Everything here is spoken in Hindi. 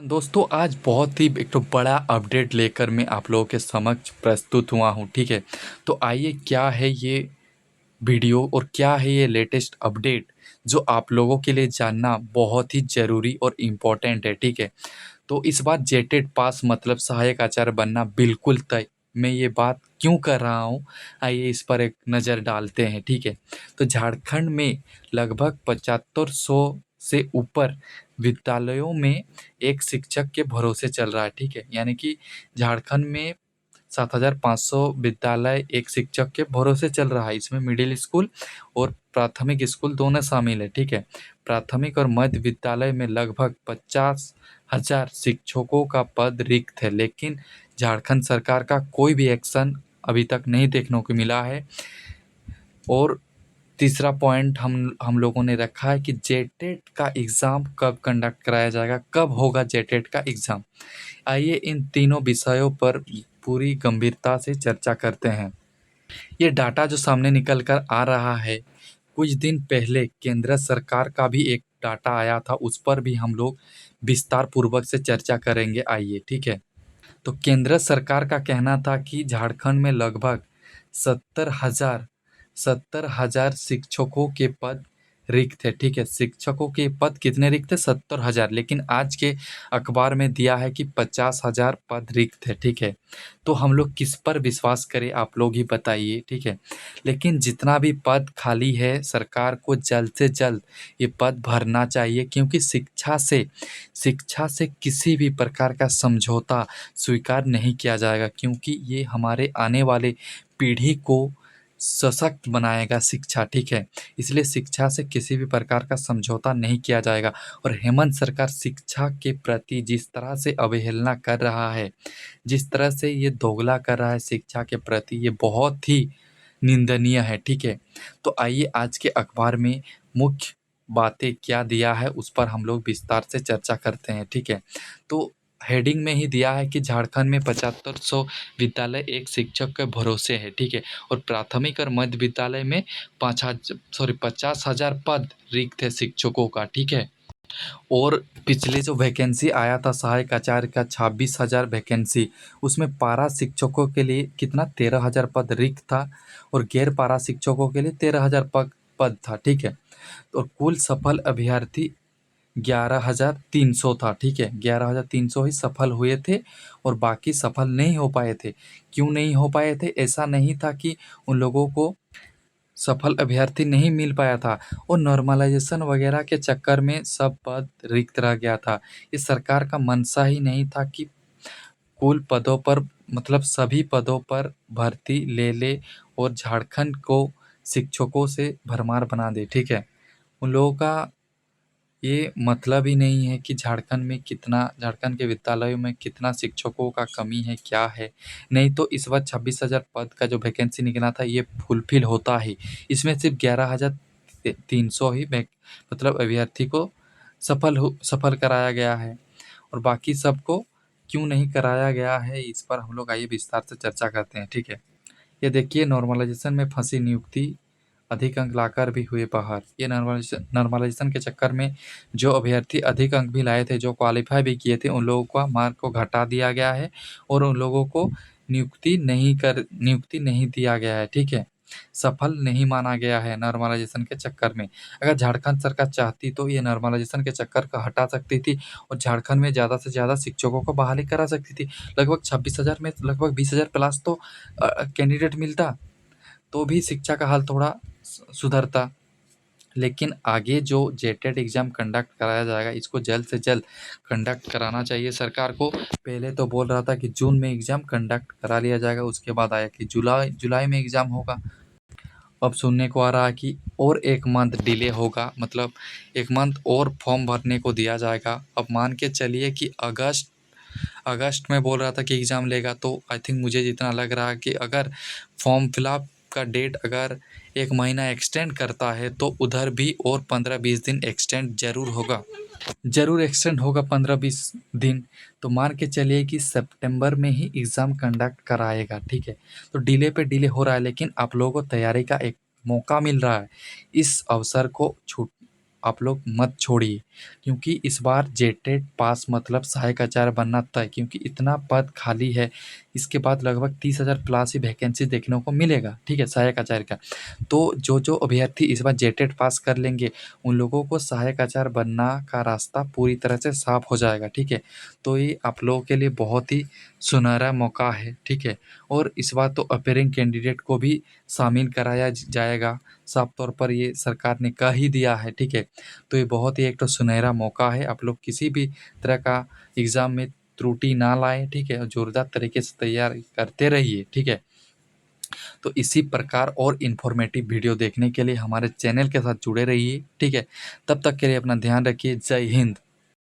दोस्तों आज बहुत ही एक तो बड़ा अपडेट लेकर मैं आप लोगों के समक्ष प्रस्तुत हुआ हूँ। ठीक है, तो आइए क्या है ये वीडियो और क्या है ये लेटेस्ट अपडेट जो आप लोगों के लिए जानना बहुत ही ज़रूरी और इम्पोर्टेंट है। ठीक है, तो इस बार जेटेट पास मतलब सहायक आचार्य बनना बिल्कुल तय। मैं ये बात क्यों कर रहा हूँ, आइए इस पर एक नज़र डालते हैं। ठीक है, तो झारखंड में लगभग 7500 से ऊपर विद्यालयों में एक शिक्षक के भरोसे चल रहा है। ठीक है, यानी कि झारखंड में 7500 विद्यालय एक शिक्षक के भरोसे चल रहा है। इसमें मिडिल स्कूल और प्राथमिक स्कूल दोनों शामिल है। ठीक है, प्राथमिक और मध्य विद्यालय में लगभग 50,000 शिक्षकों का पद रिक्त है, लेकिन झारखंड सरकार का कोई भी एक्शन अभी तक नहीं देखने को मिला है। और तीसरा पॉइंट हम लोगों ने रखा है कि जेटेट का एग्ज़ाम कब कंडक्ट कराया जाएगा, कब होगा जेटेट का एग्ज़ाम। आइए इन तीनों विषयों पर पूरी गंभीरता से चर्चा करते हैं। ये डाटा जो सामने निकल कर आ रहा है, कुछ दिन पहले केंद्र सरकार का भी एक डाटा आया था, उस पर भी हम लोग विस्तार पूर्वक से चर्चा करेंगे। आइए, ठीक है। तो केंद्र सरकार का कहना था कि झारखंड में लगभग 70,000 70,000 शिक्षकों के पद रिक्त है। ठीक है, शिक्षकों के पद कितने रिक्त है? 70,000। लेकिन आज के अखबार में दिया है कि 50,000 पद रिक्त है। ठीक है, तो हम लोग किस पर विश्वास करें, आप लोग ही बताइए। ठीक है, लेकिन जितना भी पद खाली है सरकार को जल्द से जल्द ये पद भरना चाहिए, क्योंकि शिक्षा से किसी भी प्रकार का समझौता स्वीकार नहीं किया जाएगा, क्योंकि ये हमारे आने वाले पीढ़ी को सशक्त बनाएगा शिक्षा। ठीक है, इसलिए शिक्षा से किसी भी प्रकार का समझौता नहीं किया जाएगा। और हेमंत सरकार शिक्षा के प्रति जिस तरह से अवहेलना कर रहा है, जिस तरह से ये दोगला कर रहा है शिक्षा के प्रति, ये बहुत ही निंदनीय है। ठीक है, तो आइए आज के अखबार में मुख्य बातें क्या दिया है उस पर हम लोग विस्तार से चर्चा करते हैं। ठीक है, तो हेडिंग में ही दिया है कि झारखंड में 7500 विद्यालय एक शिक्षक के भरोसे है। ठीक है, और प्राथमिक और मध्य विद्यालय में 50,000 पद रिक्त है शिक्षकों का। ठीक है, और पिछले जो वैकेंसी आया था सहायक आचार्य का 26,000 वैकेंसी, उसमें पारा शिक्षकों के लिए कितना 13,000 पद रिक्त था और गैर पारा शिक्षकों के लिए 13,000 पद था। ठीक है, और कुल सफल अभ्यर्थी 11,300 था। ठीक है, 11,300 ही सफल हुए थे और बाकी सफल नहीं हो पाए थे। क्यों नहीं हो पाए थे? ऐसा नहीं था कि उन लोगों को सफल अभ्यर्थी नहीं मिल पाया था, और नॉर्मलाइजेशन वगैरह के चक्कर में सब पद रिक्त रह गया था। ये सरकार का मंशा ही नहीं था कि कुल पदों पर मतलब सभी पदों पर भर्ती ले ले और झारखंड को शिक्षकों से भरमार बना दे। ठीक है, उन लोगों का ये मतलब ही नहीं है कि झारखंड के विद्यालयों में कितना शिक्षकों का कमी है, क्या है। नहीं तो इस बार 26,000 पद का जो वैकेंसी निकला था ये फुलफिल होता ही। इसमें सिर्फ 11,300 ही मतलब अभ्यर्थी को सफल कराया गया है, और बाकी सबको क्यों नहीं कराया गया है इस पर हम लोग आइए विस्तार से चर्चा करते हैं। ठीक है, ये देखिए, नॉर्मलाइजेशन में फंसी नियुक्ति, अधिक अंक लाकर भी हुए बाहर। ये नॉर्मलाइजेशन के चक्कर में जो अभ्यर्थी अधिक अंक भी लाए थे, जो क्वालिफाई भी किए थे, उन लोगों का मार्क को घटा दिया गया है और उन लोगों को नियुक्ति नहीं दिया गया है। ठीक है, सफल नहीं माना गया है नॉर्मलाइजेशन के चक्कर में। अगर झारखंड सरकार चाहती तो ये नॉर्मलाइजेशन के चक्कर को हटा सकती थी और झारखंड में ज़्यादा से ज़्यादा शिक्षकों को बहाली करा सकती थी। लगभग 26,000 में लगभग 20,000 प्लस तो कैंडिडेट मिलता, तो भी शिक्षा का हाल थोड़ा सुधरता। लेकिन आगे जो जेटेट एग्ज़ाम कंडक्ट कराया जाएगा, इसको जल्द से जल्द कंडक्ट कराना चाहिए सरकार को। पहले तो बोल रहा था कि जून में एग्ज़ाम कंडक्ट करा लिया जाएगा, उसके बाद आया कि जुलाई में एग्ज़ाम होगा। अब सुनने को आ रहा है कि और 1 मंथ डिले होगा, मतलब 1 मंथ और फॉर्म भरने को दिया जाएगा। अब मान के चलिए कि अगस्त में बोल रहा था कि एग्ज़ाम लेगा, तो आई थिंक मुझे जितना लग रहा है कि अगर फॉर्म फिलअप का डेट अगर 1 महीना एक्सटेंड करता है तो उधर भी और 15-20 दिन एक्सटेंड ज़रूर एक्सटेंड होगा 15-20 दिन। तो मान के चलिए कि सितंबर में ही एग्ज़ाम कंडक्ट कराएगा। ठीक है, तो डिले पे डिले हो रहा है, लेकिन आप लोगों को तैयारी का एक मौका मिल रहा है। इस अवसर को आप लोग मत छोड़िए, क्योंकि इस बार जेटेट पास मतलब सहायक आचार्य बनना तय, क्योंकि इतना पद खाली है। इसके बाद लगभग 30,000 प्लस ही वैकेंसी देखने को मिलेगा, ठीक है, सहायक आचार्य का। तो जो जो अभ्यर्थी इस बार जेटेट पास कर लेंगे उन लोगों को सहायक आचार्य बनना का रास्ता पूरी तरह से साफ हो जाएगा, ठीक है। तो ये आप लोगों के लिए बहुत ही सुनहरा मौका है, ठीक है। और इस बार तो अपेयरिंग कैंडिडेट को भी शामिल कराया जाएगा, साफ तौर पर ये सरकार ने कह ही दिया है, ठीक है। तो ये बहुत ही एक तो सुनहरा मौका है, आप लोग किसी भी तरह का एग्ज़ाम में त्रुटि ना लाएं, ठीक है, और जोरदार तरीके से तैयारी करते रहिए, ठीक है। तो इसी प्रकार और इन्फॉर्मेटिव वीडियो देखने के लिए हमारे चैनल के साथ जुड़े रहिए, ठीक है। तब तक के लिए अपना ध्यान रखिए। जय हिंद।